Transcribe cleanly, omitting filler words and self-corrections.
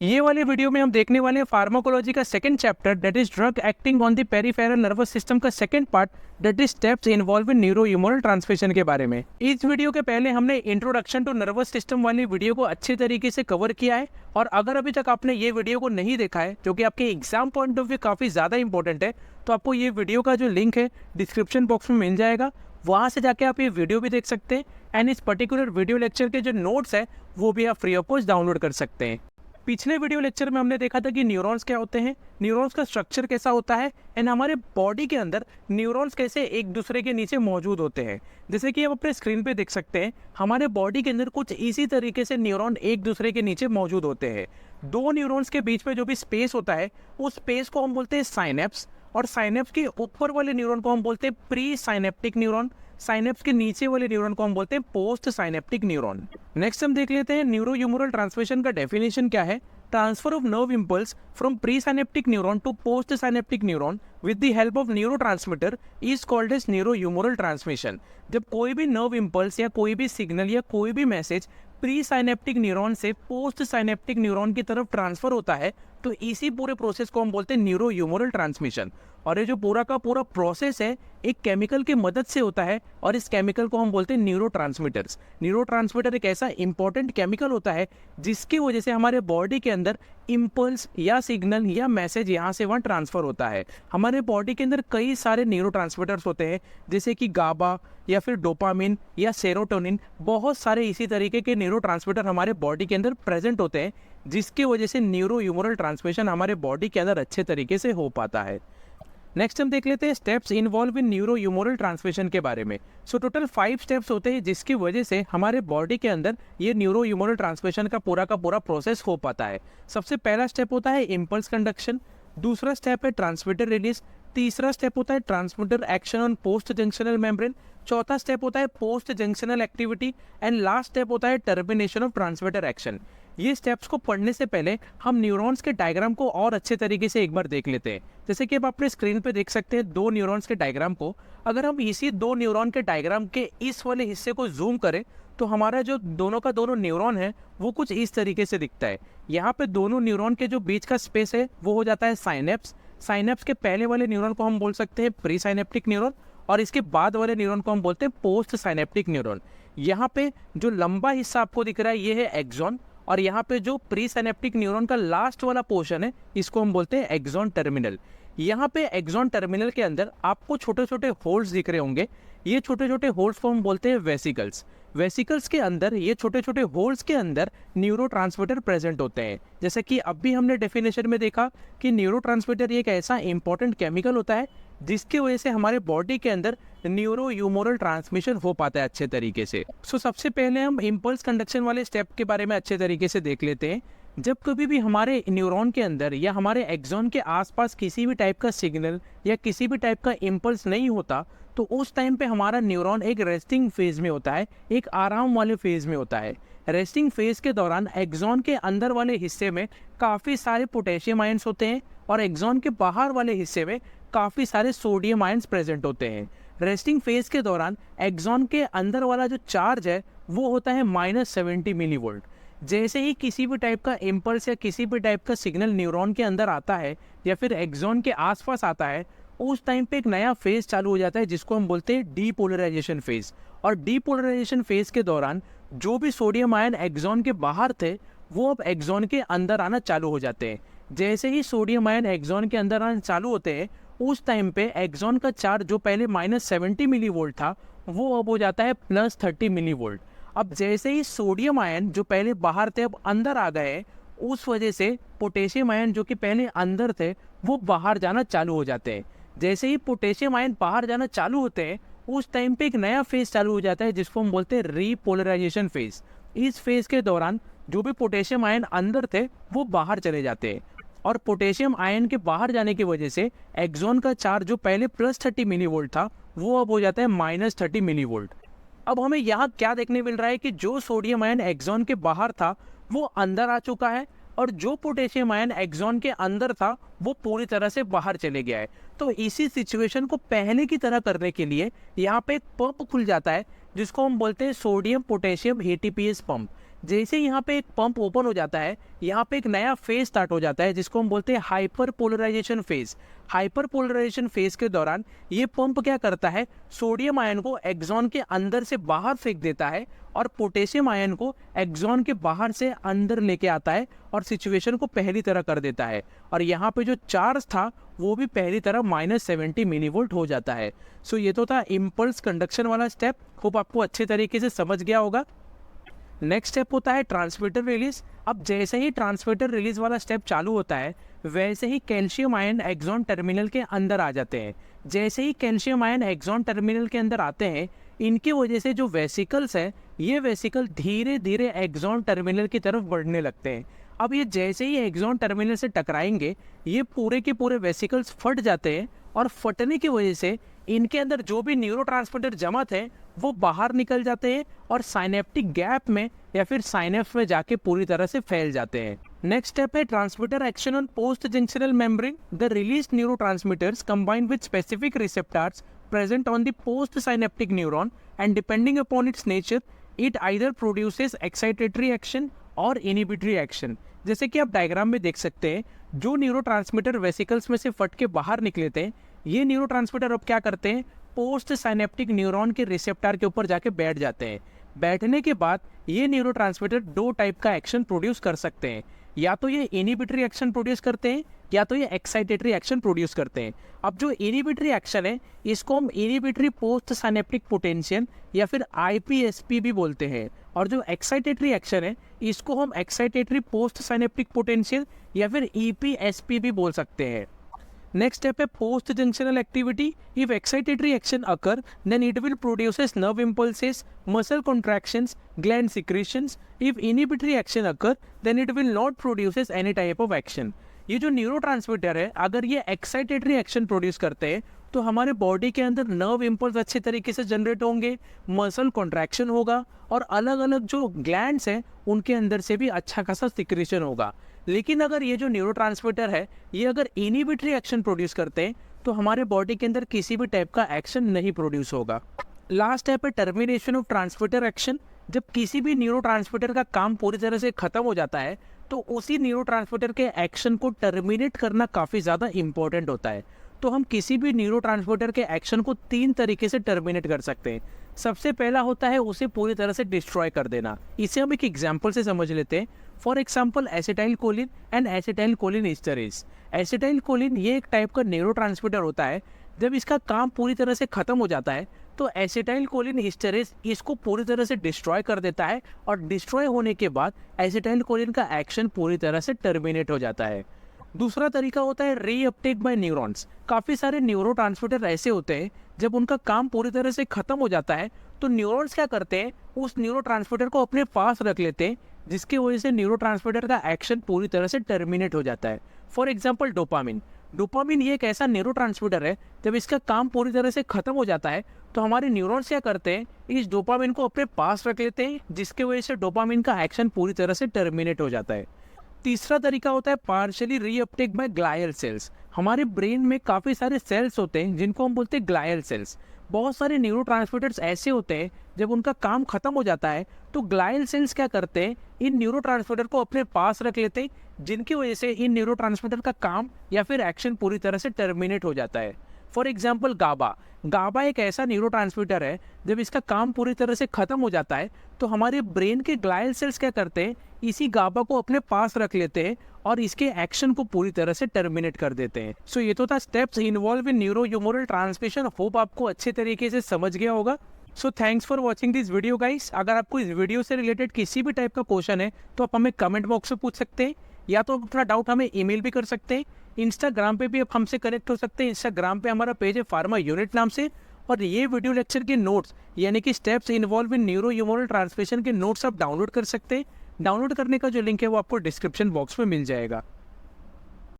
ये वाले वीडियो में हम देखने वाले हैं फार्माकोलॉजी का second chapter that is drug acting on the peripheral nervous system का second part that is steps involve in neurohumoral transmission के बारे में। इस वीडियो के पहले हमने इंट्रोडक्शन टू नर्वस सिस्टम वाली वीडियो को अच्छे तरीके से कवर किया है और अगर अभी तक आपने ये वीडियो को नहीं देखा है जो कि आपके एग्जाम पॉइंट ऑफ व्यू काफ़ी ज़्यादा इंपॉर्टेंट है, तो आपको ये वीडियो का जो लिंक है डिस्क्रिप्शन बॉक्स में मिल जाएगा, वहाँ से जाके आप ये वीडियो भी देख सकते हैं एंड इस पर्टिकुलर वीडियो लेक्चर के जो नोट्स है वो भी आप फ्री ऑफ कॉस्ट डाउनलोड कर सकते हैं। पिछले वीडियो लेक्चर में हमने देखा था कि न्यूरॉन्स क्या होते हैं, न्यूरॉन्स का स्ट्रक्चर कैसा होता है एंड हमारे बॉडी के अंदर न्यूरॉन्स कैसे एक दूसरे के नीचे मौजूद होते हैं। जैसे कि आप अपने स्क्रीन पे देख सकते हैं, हमारे बॉडी के अंदर कुछ इसी तरीके से न्यूरॉन एक दूसरे के नीचे मौजूद होते हैं। दो न्यूरॉन्स के बीच में जो भी स्पेस होता है उस स्पेस को हम बोलते हैं साइनेप्स, और साइनेप्स के ऊपर वाले न्यूरॉन को हम बोलते हैं प्री साइनेप्टिक न्यूरॉन, साइनेप्स के नीचे वाले न्यूरॉन को हम बोलते हैं पोस्ट साइनेप्टिक न्यूरॉन। नेक्स्ट हम देख लेते हैं न्यूरोह्यूमरल ट्रांसमिशन का डेफिनेशन क्या है। Transfer of nerve impulse from pre synaptic neuron to post synaptic neuron with the help of neurotransmitter is called as neurohumoral transmission. जब कोई भी नर्व इम्पल्स या कोई भी सिग्नल या कोई भी मैसेज प्री साइनेप्टिक न्यूरॉन से पोस्ट साइनेप्टिक न्यूरॉन की तरफ ट्रांसफर होता है तो इसी पूरे प्रोसेस को हम बोलते हैं न्यूरोह्यूमरल ट्रांसमिशन। और ये जो पूरा का पूरा प्रोसेस है एक केमिकल की मदद से होता है और इस केमिकल को हम बोलते हैं न्यूरोट्रांसमीटर्स। न्यूरोट्रांसमीटर एक ऐसा इंपॉर्टेंट केमिकल होता है जिसकी वजह से हमारे बॉडी के अंदर इम्पल्स या सिग्नल या मैसेज यहाँ से वहाँ ट्रांसफर होता है। हमारे बॉडी के अंदर कई सारे न्यूरोट्रांसमीटर्स होते हैं जैसे कि गाबा या फिर डोपामिन या सेरोटोनिन, बहुत सारे इसी तरीके के न्यूरोट्रांसमीटर हमारे बॉडी के अंदर प्रेजेंट होते हैं जिसकी वजह से न्यूरोह्यूमरल ट्रांसमिशन हमारे बॉडी के अंदर अच्छे तरीके से हो पाता है। नेक्स्ट हम देख लेते हैं steps involve in neurohumoral transmission के बारे में। सो टोटल 5 स्टेप्स होते हैं जिसकी वजह से हमारे बॉडी के अंदर ये न्यूरोह्यूमरल ट्रांसमिशन का पूरा प्रोसेस हो पाता है। सबसे पहला स्टेप होता है इम्पल्स कंडक्शन, दूसरा स्टेप है ट्रांसमीटर रिलीज, तीसरा स्टेप होता है transmitter action on post junctional membrane, चौथा स्टेप होता है post junctional activity and last step होता है टर्मिनेशन ऑफ ट्रांसमीटर एक्शन। ये स्टेप्स को पढ़ने से पहले हम न्यूरॉन्स के डायग्राम को और अच्छे तरीके से एक बार देख लेते हैं। जैसे कि आप अपने स्क्रीन पे देख सकते हैं दो न्यूरॉन्स के डायग्राम को। अगर हम इसी दो न्यूरॉन के डायग्राम के इस वाले हिस्से को जूम करें तो हमारा जो दोनों का दोनों न्यूरॉन है वो कुछ इस तरीके से दिखता है। यहाँ पे दोनों न्यूरॉन के जो बीच का स्पेस है वो हो जाता है साइनेप्स। साइनेप्स के पहले वाले न्यूरॉन को हम बोल सकते हैं प्री साइनेप्टिक न्यूरॉन और इसके बाद वाले न्यूरॉन को हम बोलते हैं पोस्ट साइनेप्टिक न्यूरॉन। यहाँ पे जो लंबा हिस्सा आपको दिख रहा है ये है एक्सॉन और यहाँ पे जो प्री साइनेप्टिक न्यूरॉन का लास्ट वाला पोर्शन है इसको हम बोलते हैं एक्सॉन टर्मिनल। यहाँ पे एक्सॉन टर्मिनल के अंदर आपको छोटे छोटे होल्स दिख रहे होंगे, ये छोटे छोटे होल्स को हम बोलते हैं वेसिकल्स। वेसिकल्स के अंदर ये छोटे छोटे होल्स के अंदर न्यूरोट्रांसमीटर प्रेजेंट होते हैं। जैसे कि अभी हमने डेफिनेशन में देखा कि न्यूरोट्रांसमीटर एक ऐसा इंपॉर्टेंट केमिकल होता है जिसकी वजह से हमारे बॉडी के अंदर न्यूरोह्यूमरल ट्रांसमिशन हो पाता है अच्छे तरीके से। सो सबसे पहले हम इम्पल्स कंडक्शन वाले स्टेप के बारे में अच्छे तरीके से देख लेते हैं। जब कभी भी हमारे न्यूरॉन के अंदर या हमारे एक्सॉन के आसपास किसी भी टाइप का सिग्नल या किसी भी टाइप का इम्पल्स नहीं होता तो उस टाइम पे हमारा न्यूरॉन एक रेस्टिंग फेज में होता है, एक आराम वाले फेज में होता है। रेस्टिंग फेज के दौरान एक्सॉन के अंदर वाले हिस्से में काफ़ी सारे पोटेशियम आयंस होते हैं और एक्सॉन के बाहर वाले हिस्से में काफ़ी सारे सोडियम आयंस प्रेजेंट होते हैं। रेस्टिंग फेज के दौरान एक्सॉन के अंदर वाला जो चार्ज है वो होता है -70 मिलीवोल्ट। जैसे ही किसी भी टाइप का इम्पल्स या किसी भी टाइप का सिग्नल न्यूरॉन के अंदर आता है या फिर एक्सॉन के आसपास आता है उस टाइम पे एक नया फेज चालू हो जाता है जिसको हम बोलते हैं डीपोलराइजेशन फेज। और डीपोलराइजेशन फेज के दौरान जो भी सोडियम आयन एक्सॉन के बाहर थे वो अब एक्सॉन के अंदर आना चालू हो जाते हैं। जैसे ही सोडियम आयन एक्सॉन के अंदर आना चालू होते हैं उस टाइम पे एक्सॉन का चार्ज जो पहले -70 मिलीवोल्ट था वो अब हो जाता है +30 मिलीवोल्ट। अब जैसे ही सोडियम आयन जो पहले बाहर थे अब अंदर आ गए, उस वजह से पोटेशियम आयन जो कि पहले अंदर थे वो बाहर जाना चालू हो जाते हैं। जैसे ही पोटेशियम आयन बाहर जाना चालू होते हैं उस टाइम पे एक नया फेज चालू हो जाता है जिसको हम बोलते हैं रीपोलराइजेशन फेज। इस फेज के दौरान जो भी पोटेशियम आयन अंदर थे वो बाहर चले जाते हैं और पोटेशियम आयन के बाहर जाने की वजह से एक्सॉन का चार्ज जो पहले +30 मिलीवोल्ट था वो अब हो जाता है -30 मिलीवोल्ट। अब हमें यहाँ क्या देखने मिल रहा है कि जो सोडियम आयन एक्सॉन के बाहर था वो अंदर आ चुका है और जो पोटेशियम आयन एक्सॉन के अंदर था वो पूरी तरह से बाहर चले गया है। तो इसी सिचुएशन को पहले की तरह करने के लिए यहाँ पे एक पंप खुल जाता है जिसको हम बोलते हैं सोडियम पोटेशियम ATPase पंप। जैसे यहाँ पे एक पंप ओपन हो जाता है, यहाँ पे एक नया फेज स्टार्ट हो जाता है जिसको हम बोलते हैं hyperpolarization phase. Hyperpolarization phase के दौरान ये पंप क्या करता है, सोडियम आयन को एक्सॉन के अंदर से बाहर फेंक देता है और पोटेशियम आयन को एक्सॉन के बाहर से अंदर लेके आता है और सिचुएशन को पहली तरह कर देता है। और यहाँ पे जो चार्ज था वो भी पहली तरह -70 मिलीवोल्ट हो जाता है। सो ये तो था इम्पल्स कंडक्शन वाला स्टेप। होप आपको अच्छे तरीके से समझ गया होगा। नेक्स्ट स्टेप होता है ट्रांसमीटर रिलीज। अब जैसे ही ट्रांसमीटर रिलीज वाला स्टेप चालू होता है वैसे ही कैल्शियम आयन एक्सॉन टर्मिनल के अंदर आ जाते हैं। जैसे ही कैल्शियम आयन एक्सॉन टर्मिनल के अंदर आते हैं, इनकी वजह से जो वेसिकल्स है ये वेसिकल धीरे धीरे एक्सॉन टर्मिनल की तरफ बढ़ने लगते हैं। अब ये जैसे ही एक्सॉन टर्मिनल से टकराएंगे ये पूरे के पूरे वेसिकल्स फट जाते हैं और फटने की वजह से इनके अंदर जो भी न्यूरोट्रांसमीटर जमा थे वो बाहर निकल जाते हैं और साइनेप्टिक गैप में या फिर साइनेप्स में जाके पूरी तरह से फैल जाते हैं। नेक्स्ट स्टेप है transmitter action on post junctional membrane. The release neurotransmitters combine with specific receptors present on the postsynaptic neuron and depending upon its nature it either produces excitatory action और inhibitory action। जैसे कि आप diagram में देख सकते हैं, जो neurotransmitter vesicles में से फट के बाहर निकले थे ये न्यूरोट्रांसमीटर अब क्या करते हैं, पोस्ट साइनेप्टिक न्यूरॉन के रिसेप्टर के ऊपर जाके बैठ जाते हैं। बैठने के बाद ये न्यूरोट्रांसमीटर दो टाइप का एक्शन प्रोड्यूस कर सकते हैं, या तो ये इनहिबिटरी एक्शन प्रोड्यूस करते हैं या तो ये एक्साइटेटरी एक्शन प्रोड्यूस करते हैं। अब जो इनहिबिटरी एक्शन है इसको हम इनहिबिटरी पोस्ट साइनेप्टिक पोटेंशियल या फिर IPSP भी बोलते हैं, और जो एक्साइटेटरी एक्शन है इसको हम एक्साइटेटरी पोस्ट साइनेप्टिक पोटेंशियल या फिर EPSP भी बोल सकते हैं। नेक्स्ट स्टेप है post junctional activity. If excitatory action occur then it will produces nerve impulses, muscle contractions, gland secretions. If inhibitory action occur then it will not produces any type of action. ये जो neurotransmitter है अगर ये excitatory action produce करते हैं तो हमारे body के अंदर नर्व इम्पल्स अच्छे तरीके से जनरेट होंगे, मसल कॉन्ट्रैक्शन होगा और अलग अलग जो ग्लैंड्स हैं उनके अंदर से भी अच्छा खासा सिक्रीशन होगा। लेकिन अगर ये जो न्यूरोट्रांसमीटर है ये अगर इनहिबिटरी एक्शन प्रोड्यूस करते हैं तो हमारे बॉडी के अंदर किसी भी टाइप का एक्शन नहीं प्रोड्यूस होगा। लास्ट स्टेप है टर्मिनेशन ऑफ ट्रांसमीटर एक्शन। जब किसी भी न्यूरोट्रांसमीटर का काम पूरी तरह से खत्म हो जाता है तो उसी न्यूरोट्रांसमीटर के एक्शन को टर्मिनेट करना काफ़ी ज़्यादा इंपॉर्टेंट होता है। तो हम किसी भी न्यूरोट्रांसमीटर के एक्शन को 3 तरीके से टर्मिनेट कर सकते हैं। सबसे पहला होता है उसे पूरी तरह से डिस्ट्रॉय कर देना। इसे हम एक एग्जाम्पल से समझ लेते हैं। For example acetyl choline and acetyl choline esterase. Acetyl choline ये एक टाइप का न्यूरोट्रांसमीटर होता है। जब इसका काम पूरी तरह से खत्म हो जाता है तो एसिटाइल कोलिन एस्टरेज इसको पूरी तरह से डिस्ट्रॉय कर देता है और डिस्ट्रॉय होने के बाद एसिटाइल कोलिन का एक्शन पूरी तरह से टर्मिनेट हो जाता है। दूसरा तरीका होता है रीअपटेक बाय न्यूरॉन्स। काफ़ी सारे न्यूरोट्रांसमीटर ऐसे होते हैं जब उनका काम पूरी तरह से खत्म हो जाता है तो न्यूरॉन्स क्या करते हैं, उस न्यूरोट्रांसमीटर को अपने पास रख लेते हैं जिसकी वजह से न्यूरोट्रांसमीटर का एक्शन पूरी तरह से टर्मिनेट हो जाता है। For example dopamine. डोपामिन ये एक ऐसा न्यूरोट्रांसमीटर है जब इसका काम पूरी तरह से खत्म हो जाता है तो हमारे न्यूरॉन्स क्या करते हैं, इस डोपामिन को अपने पास रख लेते हैं जिसकी वजह से डोपामिन का एक्शन पूरी तरह से टर्मिनेट हो जाता है। तीसरा तरीका होता है partially reuptake by glial cells. हमारे ब्रेन में काफ़ी सारे सेल्स होते हैं जिनको हम बोलते हैं ग्लायल सेल्स। बहुत सारे न्यूरोट्रांसमीटर्स ऐसे होते हैं जब उनका काम खत्म हो जाता है तो ग्लायल सेल्स क्या करते हैं, इन न्यूरोट्रांसमीटर को अपने पास रख लेते हैं जिनकी वजह से इन न्यूरोट्रांसमीटर का काम या फिर एक्शन पूरी तरह से टर्मिनेट हो जाता है। फॉर एग्जाम्पल गाबा। गाबा एक ऐसा न्यूरोट्रांसमीटर है जब इसका काम पूरी तरह से खत्म हो जाता है तो हमारे ब्रेन के ग्लायल सेल्स क्या करते हैं, इसी गाबा को अपने पास रख लेते हैं और इसके एक्शन को पूरी तरह से टर्मिनेट कर देते हैं। सो ये तो था steps involve in neurohumoral transmission. Hope आपको अच्छे तरीके से समझ गया होगा। So thanks for watching this video guys. अगर आपको इस वीडियो से रिलेटेड किसी भी टाइप का क्वेश्चन है तो आप हमें कमेंट बॉक्स में पूछ सकते हैं या तो अपना डाउट हमें ईमेल भी कर सकते हैं। इंस्टाग्राम पे भी आप हमसे कनेक्ट हो सकते हैं। इंस्टाग्राम पे हमारा पेज है फार्मा यूनिट नाम से। और ये वीडियो लेक्चर के नोट्स यानी कि steps involve in neurohumoral transmission के नोट्स आप डाउनलोड कर सकते हैं। डाउनलोड करने का जो लिंक है वो आपको डिस्क्रिप्शन बॉक्स में मिल जाएगा।